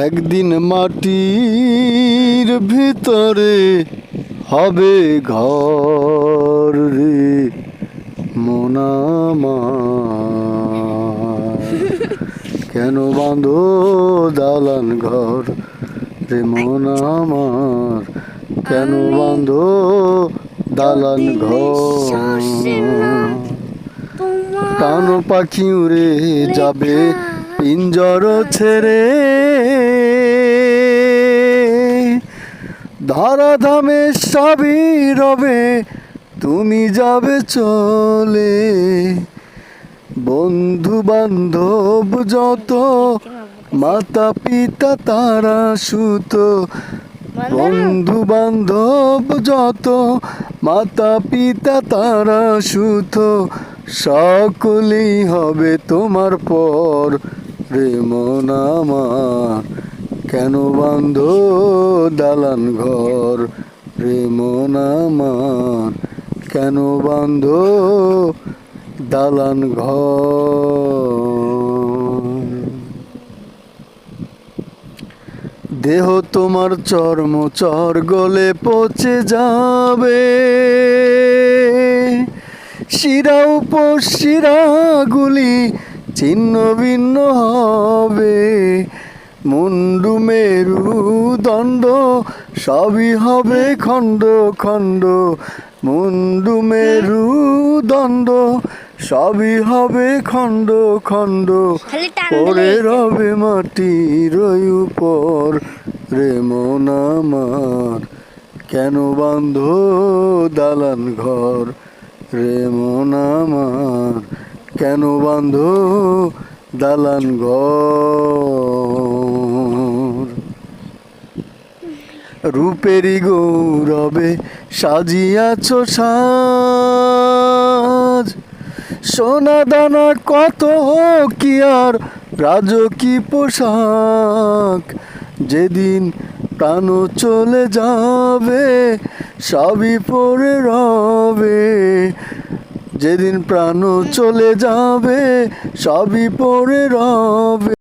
একদিন মাটির ভিতরে হবে ঘর রে মন আমার। কেন বাঁধো দালান ঘর রে মন আমার, কেন বাঁধো দালান ঘর। প্রাণ পাখি উড়ে যাবে পিঞ্জর ছেড়ে, ধরাধামে সবই রবে তুমি যাবে চলে। বন্ধু বান্ধব যত মাতা পিতা তারা সুত, বন্ধু বান্ধব যত মাতা পিতা তারা সুত, সকলেই হবে তোমার পর রে মন আমার। কেন বাঁধো দালান ঘর রে মন আমার, কেন বাঁধো দালান ঘর। দেহ তোমার চর্মচর গলে পচে যাবে, শিরা উপশিরাগুলি ছিন্ন ভিন্ন হবে। মুন্ডু মেরুদণ্ড সবই হবে খণ্ড খণ্ড, মুন্ডু মেরুদণ্ড সবই হবে খণ্ড খণ্ড। পড়ে রবে মাটির উপর রে মন আমার, কেন বাঁধো দালান ঘর রে মন আমার, কেন বাঁধো দালান ঘর। রূপেরই গৌরবে সাজিয়াছ সাজ, সোনা দানা কত কি আর রাজকী পোশাক। যেদিন প্রাণ চলে যাবে সবই পড়ে রবে, যেদিন প্রাণ চলে যাবে সবই পড়ে রবে।